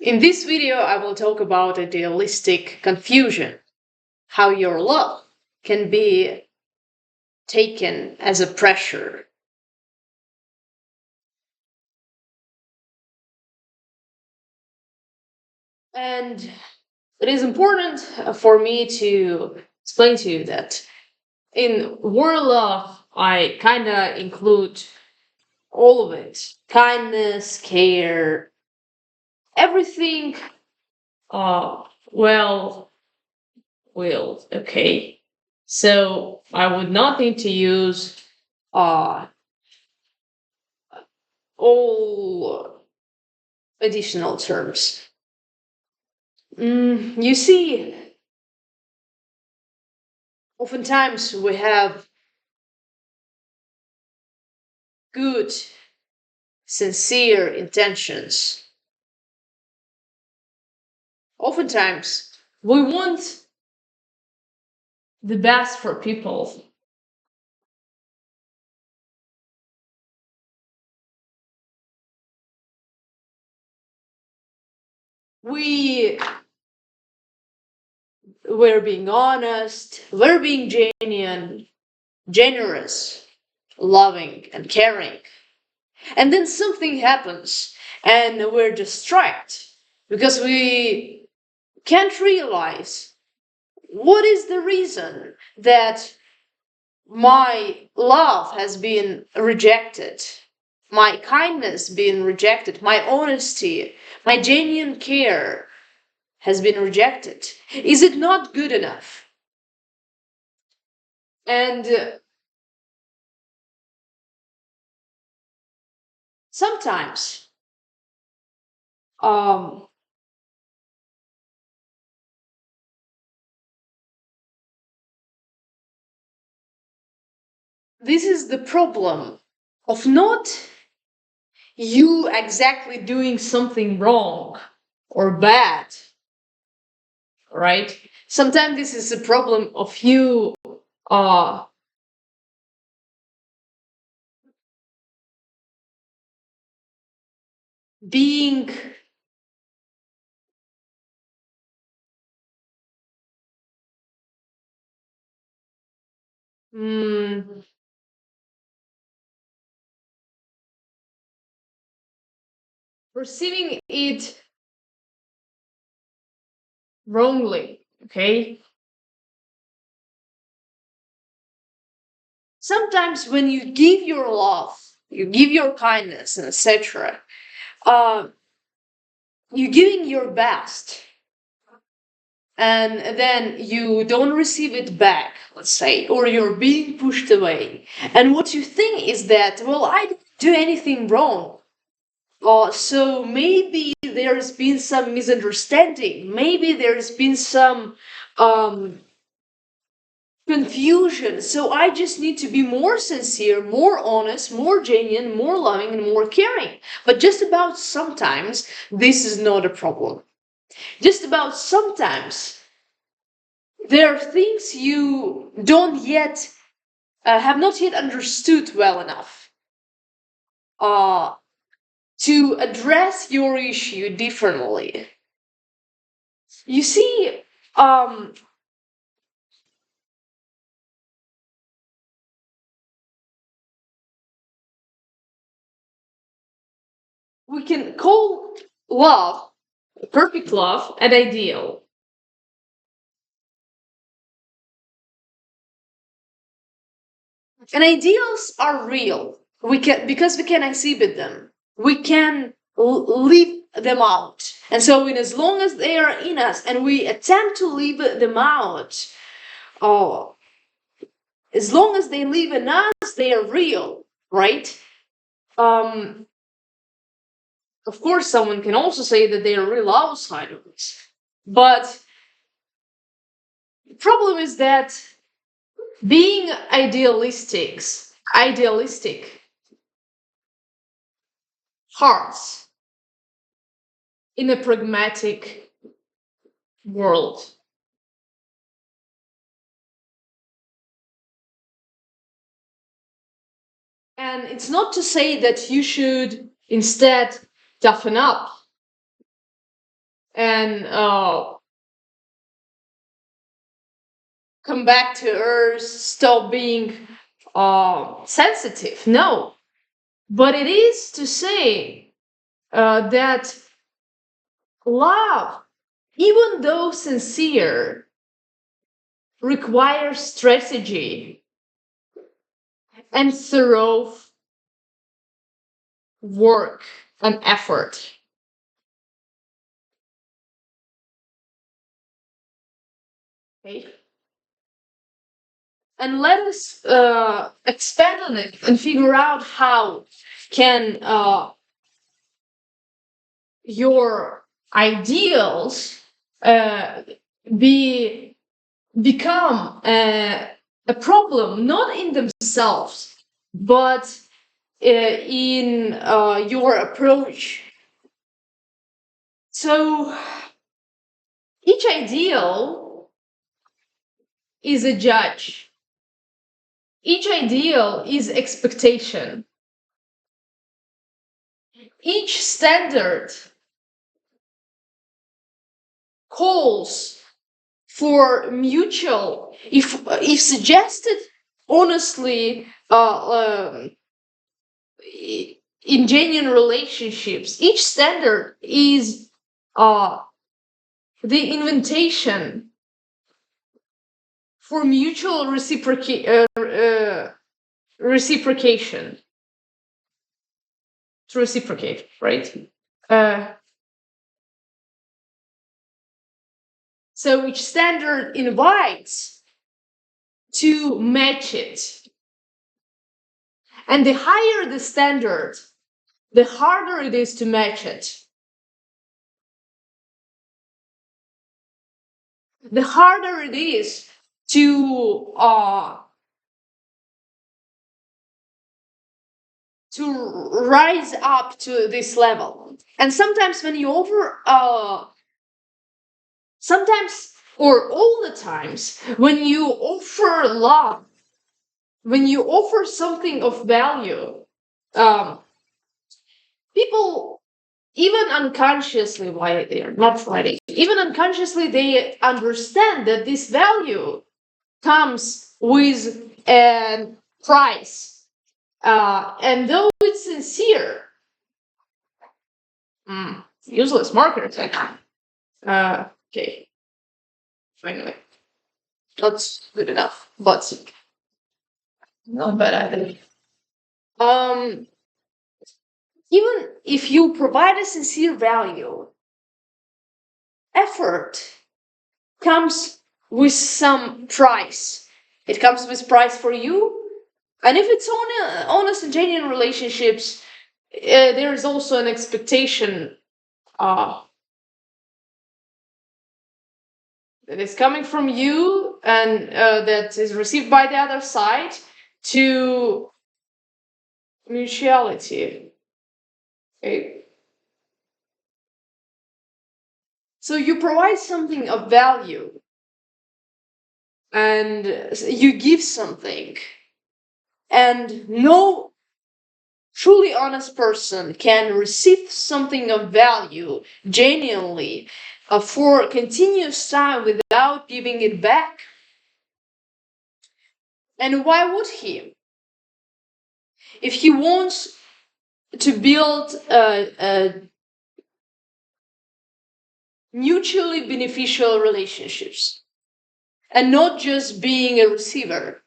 In this video, I will talk about idealistic confusion, how your love can be taken as a pressure. And it is important for me to explain to you that in word love, I kind of include all of it: kindness, care, everything. Uh, well, will, okay. So I would not need to use uh, all additional terms. You see, oftentimes we have good, sincere intentions. Oftentimes we want the best for people. We we're being honest, we're being genuine, generous, loving, and caring. And then something happens and we're distracted because we can't realize what is the reason that my love has been rejected, my kindness been rejected, my honesty, my genuine care has been rejected. Is it not good enough? And sometimes um, this is the problem of not you exactly doing something wrong or bad, right? Sometimes this is a problem of you uh being mm, perceiving it wrongly, okay? Sometimes when you give your love, you give your kindness and etc., uh you're giving your best and then you don't receive it back, let's say, or you're being pushed away. And what you think is that, well, I didn't do anything wrong. So maybe there's been some misunderstanding. Maybe there's been some um, confusion. So I just need to be more sincere, more honest, more genuine, more loving, and more caring. But just about sometimes, this is not a problem. Just about sometimes, there are things you don't yet have not yet understood well enough uh, to address your issue differently. You see, um, we can call love, perfect love, an ideal. And ideals are real. We can because we can exhibit them. We can live them out. And so, in as long as they are in us, and we attempt to live them out, oh, as long as they live in us, they are real, right? Um, of course, someone can also say that they are real outside of us. But the problem is that being idealistic hearts in a pragmatic world. And it's not to say that you should instead toughen up and come back to earth, stop being sensitive. No, but it is to say that love, even though sincere, requires strategy and thorough work and effort. Okay? And let us expand on it and figure out how can your ideals uh, be become a problem not in themselves but in your approach. So each ideal is a judge, each ideal is expectation, each standard calls for mutual, if suggested honestly, in genuine relationships, each standard is uh, the invitation for mutual reciprocation, to reciprocate, right? Uh, so each standard invites to match it. And the higher the standard, the harder it is to match it. The harder it is to rise up to this level. And sometimes when you sometimes or all the times when you offer love, when you offer something of value, um, people, even unconsciously, why they are not fighting, even unconsciously they understand that this value comes with a price, and though it's sincere, useless markers. Okay, finally, that's good enough, but not bad either. Um, even if you provide a sincere value, effort comes with some price. It comes with price for you, and if it's honest and genuine relationships, there is also an expectation uh, that is coming from you and that is received by the other side to mutuality. Okay? So you provide something of value and you give something, and no truly honest person can receive something of value genuinely for continuous time without giving it back. And why would he? If he wants to build mutually beneficial relationships and not just being a receiver.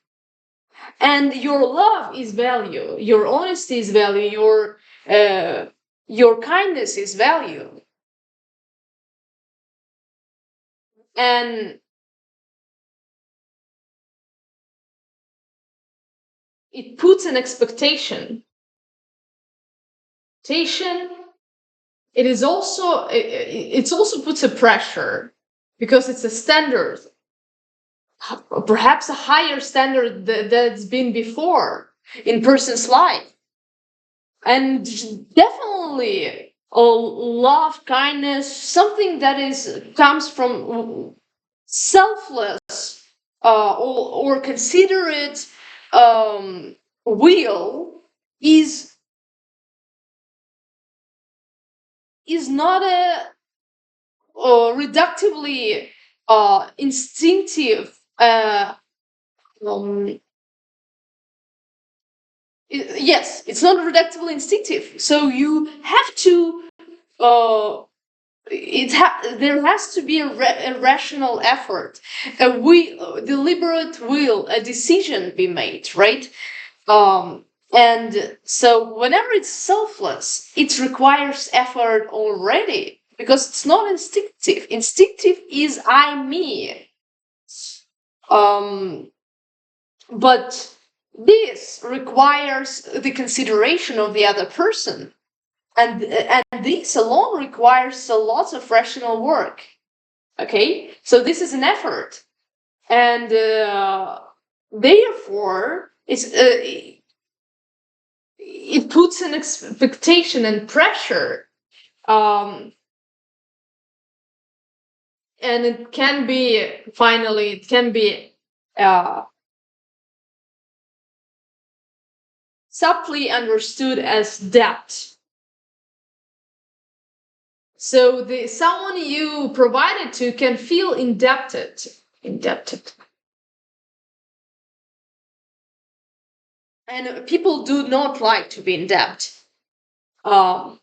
And your love is value, your honesty is value, your kindness is value. And it puts an expectation. It is also it's also puts a pressure because it's a standard, perhaps a higher standard that's been before in person's life. And definitely love, kindness, something that is comes from selfless or considerate will is not a reductively instinctive. Um, yes, it's not reductively instinctive. So you have to. There has to be a rational effort, deliberate will, a decision be made, right? And so whenever it's selfless, it requires effort already because it's not instinctive. Instinctive is I me. Um, but this requires the consideration of the other person. And this alone requires a lot of rational work. Okay? So this is an effort. And therefore, it puts an expectation and pressure, um, and it can be finally it can be uh, subtly understood as debt. So the someone you provided to can feel indebted, and people do not like to be in debt. um,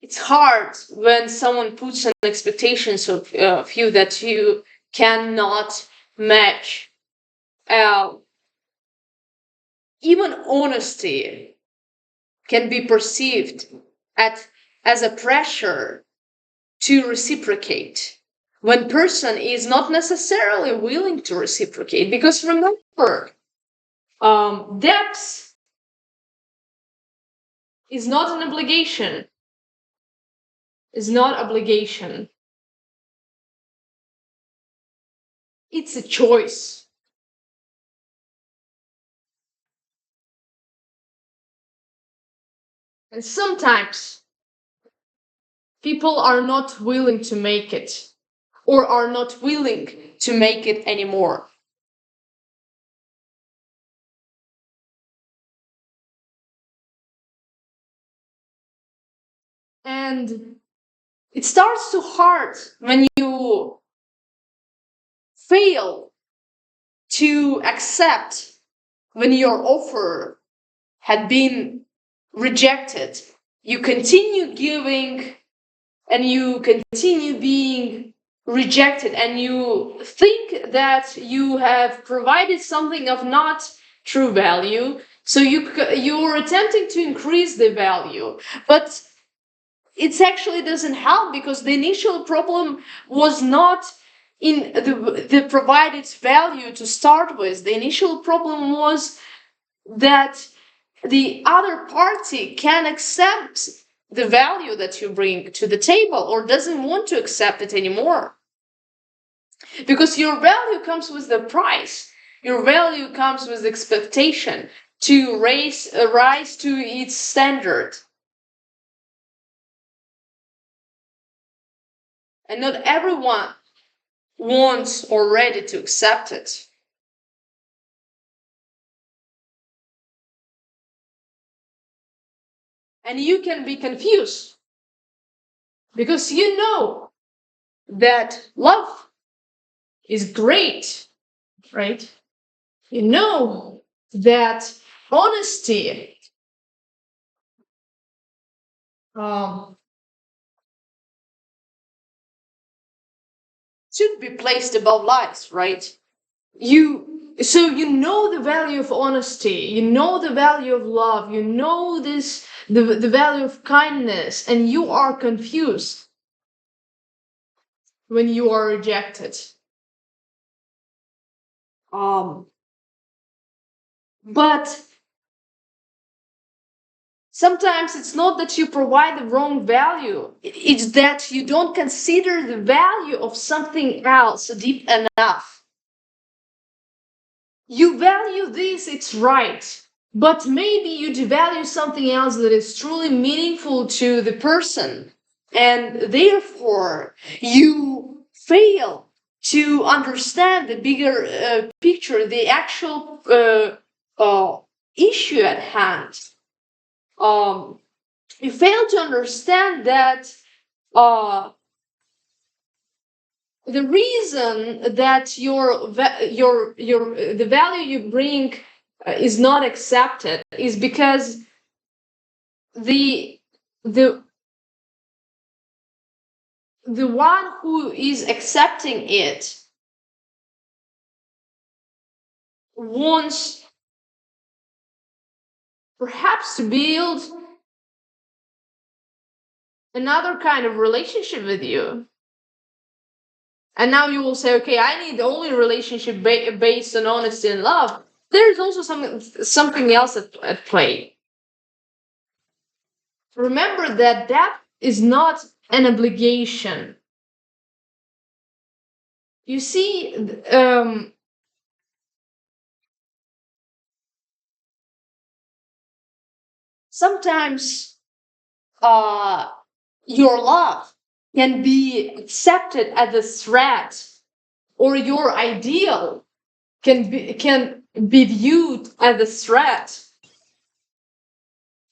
it's hard when someone puts an expectations of you that you cannot match. Uh, Even honesty can be perceived at, as a pressure to reciprocate when person is not necessarily willing to reciprocate. Because remember, debt is not an obligation. Is not obligation. It's a choice. And sometimes people are not willing to make it, or are not willing to make it anymore. And it starts to hurt when you fail to accept when your offer had been rejected. You continue giving and you continue being rejected, and you think that you have provided something of not true value. So you're attempting to increase the value, but it actually doesn't help because the initial problem was not in the provided value to start with. The initial problem was that the other party can accept the value that you bring to the table or doesn't want to accept it anymore. Because your value comes with the price. Your value comes with expectation to rise to its standard. And not everyone wants or ready to accept it. And you can be confused because you know that love is great, right? You know that honesty um, should be placed above lies, right? You know the value of honesty, you know the value of love, you know the value of kindness, and you are confused when you are rejected. Um, but sometimes it's not that you provide the wrong value, it's that you don't consider the value of something else deep enough. You value this, it's right, but maybe you devalue something else that is truly meaningful to the person, and therefore you fail to understand the bigger picture, the actual issue at hand. um, you fail to understand that uh the reason that the value you bring is not accepted is because the the the one who is accepting it wants perhaps to build another kind of relationship with you. And now you will say, okay, I need only relationship based on honesty and love. There's also something else at play. Remember that is not an obligation. You see, sometimes uh, your love can be accepted as a threat, or your ideal can be viewed as a threat.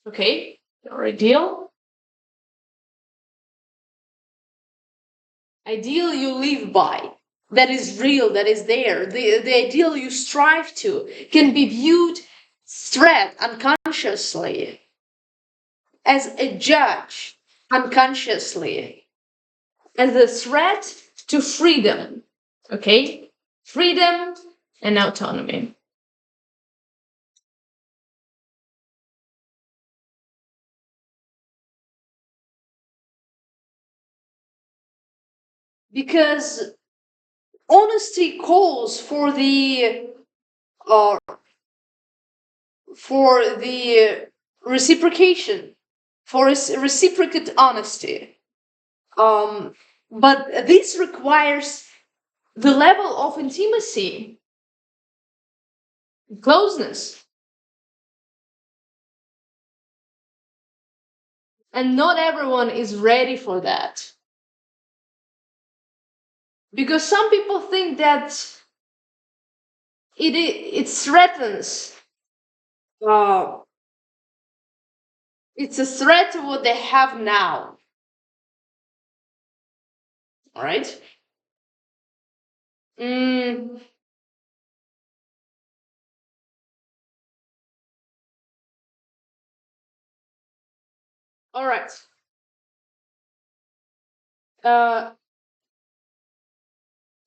Okay, your ideal you live by, that is real, that is there, the ideal you strive to, can be viewed threat unconsciously as a judge, unconsciously as a threat to freedom. Okay, freedom and autonomy. Because honesty calls uh, for the reciprocation, for reciprocate honesty. Um, but this requires the level of intimacy, closeness, and not everyone is ready for that. Because some people think that it threatens. Uh, it's a threat to what they have now. All right. Mm, all right. Uh,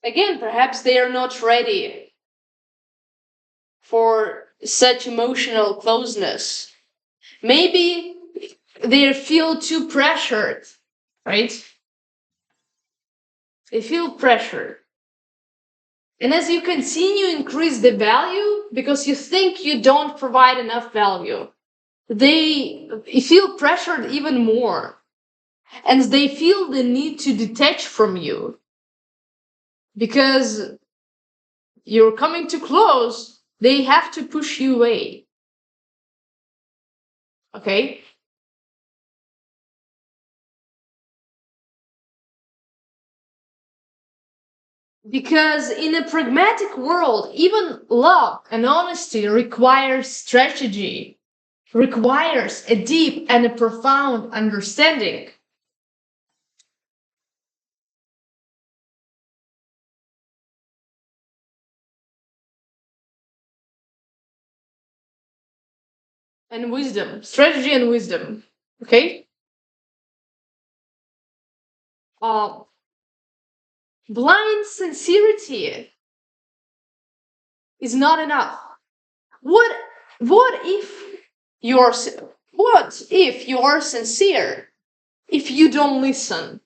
Again, perhaps they are not ready for such emotional closeness. Maybe they feel too pressured, right? They feel pressured. And as you continue increase the value because you think you don't provide enough value, they feel pressured even more. And they feel the need to detach from you because you're coming too close. They have to push you away. Okay? Because in a pragmatic world, even love and honesty requires strategy, requires a deep and a profound understanding. And wisdom, strategy and wisdom. Okay? Uh, Blind sincerity is not enough. What what if you're what if you are sincere if you don't listen?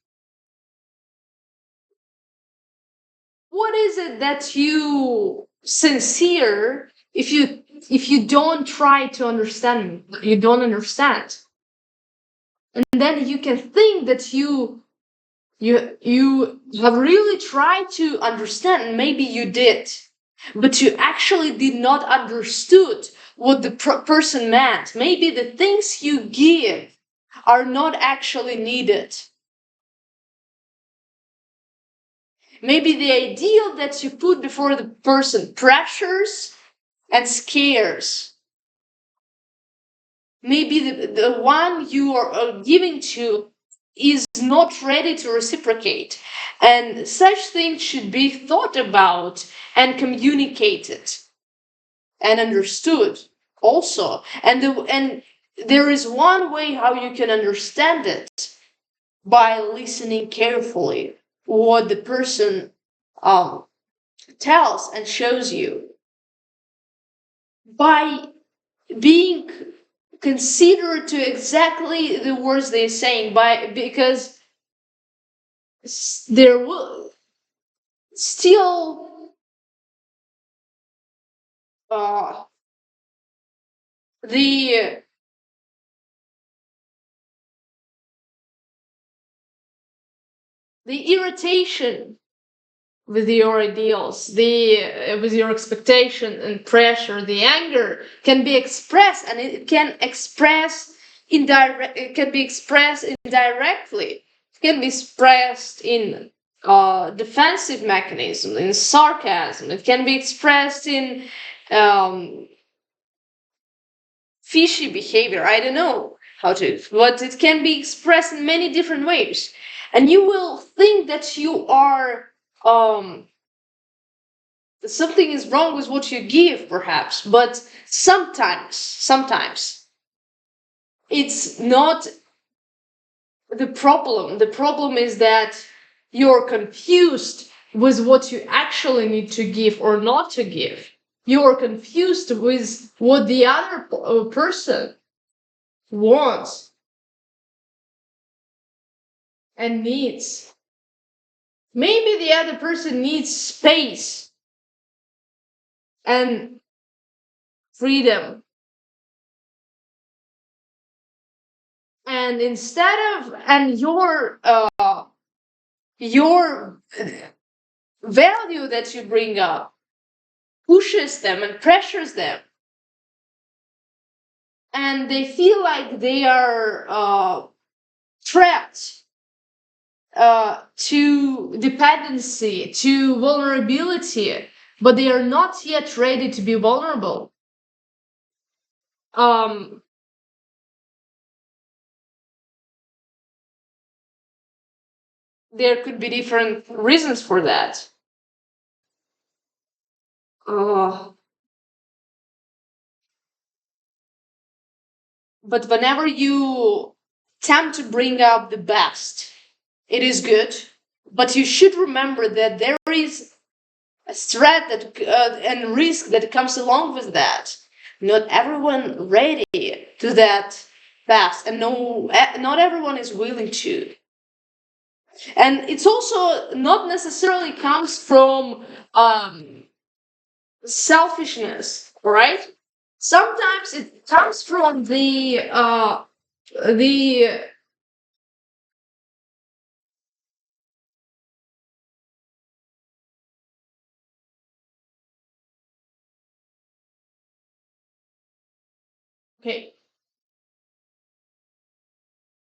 What is it that you sincere if you don't try to understand, you don't understand? And then you can think that you have really tried to understand, maybe you did, but you actually did not understood what the person meant. Maybe the things you give are not actually needed. Maybe the ideal that you put before the person pressures and scares. Maybe the one you are giving to is not ready to reciprocate. And such things should be thought about and communicated and understood also. And there is one way how you can understand it, by listening carefully what the person um, tells and shows you, by being considerate to exactly the words they're saying, by because there will still uh, the irritation with your ideals, the with your expectation and pressure, the anger can be expressed, and it can express indirect. It can be expressed indirectly. It can be expressed in defensive mechanism, in sarcasm. It can be expressed in um, fishy behavior. I don't know how to, but it can be expressed in many different ways, and you will think that you are something is wrong with what you give, perhaps, but sometimes it's not the problem. The problem is that you're confused with what you actually need to give or not to give. You're confused with what the other person wants and needs. Maybe the other person needs space and freedom. And instead of, and your value that you bring up pushes them and pressures them, and they feel like they are trapped to dependency, to vulnerability, but they are not yet ready to be vulnerable. Um, there could be different reasons for that. Uh, but whenever you attempt to bring up the best, it is good. But you should remember that there is a threat that and risk that comes along with that. Not everyone ready to that fast, and not everyone is willing to. And it's also not necessarily comes from selfishness, right? Sometimes it comes from the okay.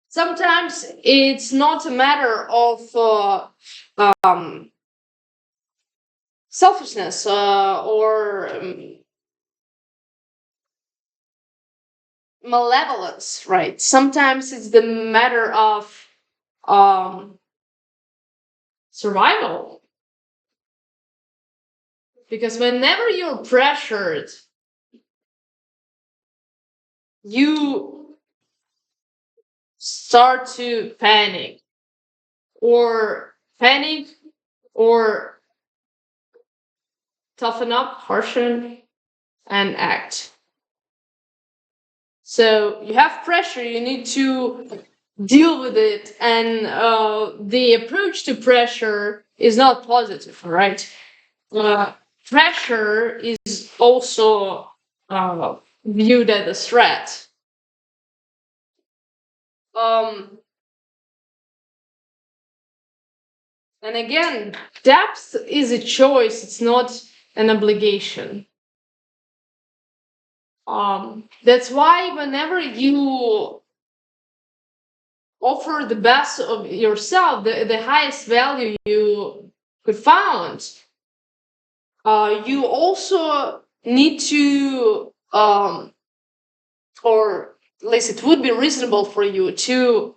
Sometimes it's not a matter of um, selfishness or malevolence, right? Sometimes it's the matter of um, survival. Because whenever you're pressured, you start to panic or toughen up, harshen, and act. So you have pressure, you need to deal with it, and the approach to pressure is not positive, right? Pressure is also viewed as a threat. Um, and again, depth is a choice, it's not an obligation. That's why whenever you offer the best of yourself, the highest value you could find, you also need to, or at least it would be reasonable for you to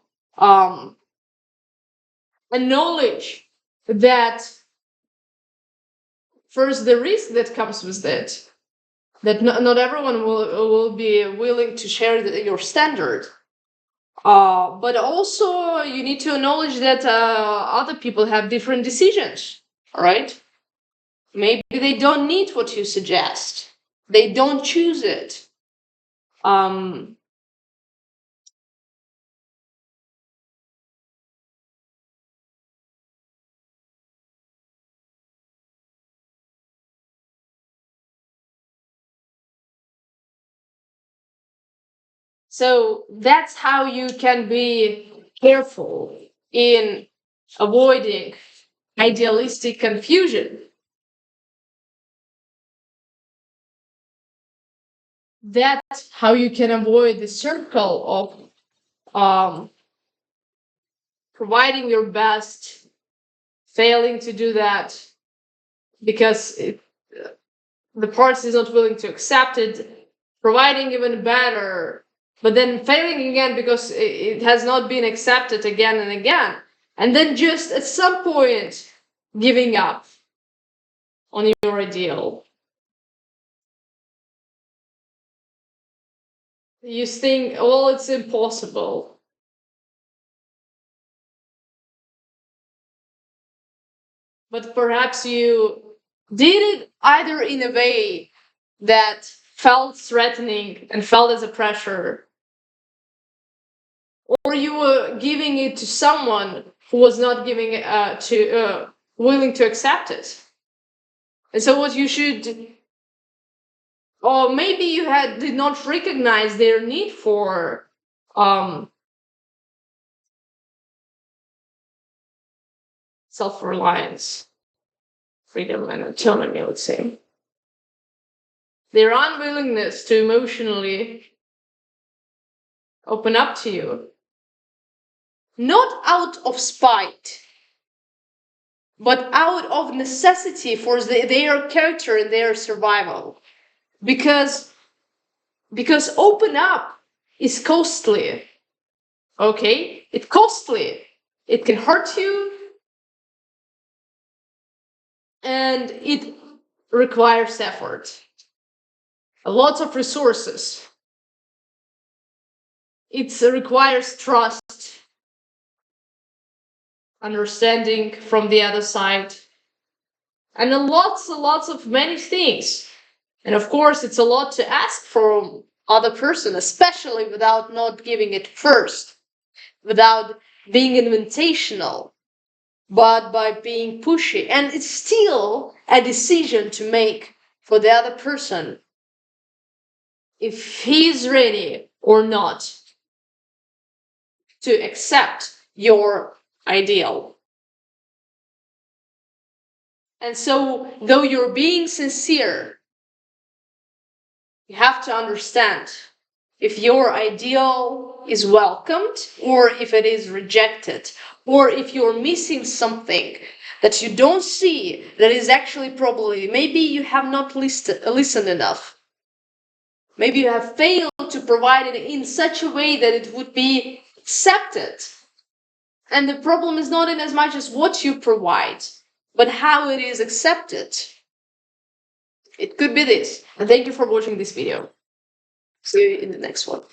acknowledge that first the risk that comes with it, that not everyone will be willing to share your standard. But also you need to acknowledge that other people have different decisions, right? Maybe they don't need what you suggest. They don't choose it. Um, so that's how you can be careful in avoiding idealistic confusion. That's how you can avoid the circle of providing your best, failing to do that because the party is not willing to accept it, providing even better, but then failing again because it has not been accepted again and again, and then just at some point giving up on your ideal. You think, well, it's impossible. But perhaps you did it either in a way that felt threatening and felt as a pressure, or you were giving it to someone who was not giving it to willing to accept it. And so what you should, or maybe you did not recognize their need for um, self-reliance, freedom, and autonomy. Let's say their unwillingness to emotionally open up to you, not out of spite, but out of necessity for their character and their survival. Because open up is costly. Okay, it's costly. It can hurt you, and it requires effort, a lot of resources. It requires trust, understanding from the other side, and lots of many things. And of course, it's a lot to ask from other person, especially without not giving it first, without being invitational, but by being pushy. And it's still a decision to make for the other person if he's ready or not to accept your ideal. And so, though you're being sincere, you have to understand if your ideal is welcomed or if it is rejected, or if you're missing something that you don't see that is actually probably, maybe you have not listened enough. Maybe you have failed to provide it in such a way that it would be accepted. And the problem is not in as much as what you provide, but how it is accepted. It could be this. And thank you for watching this video. See you in the next one.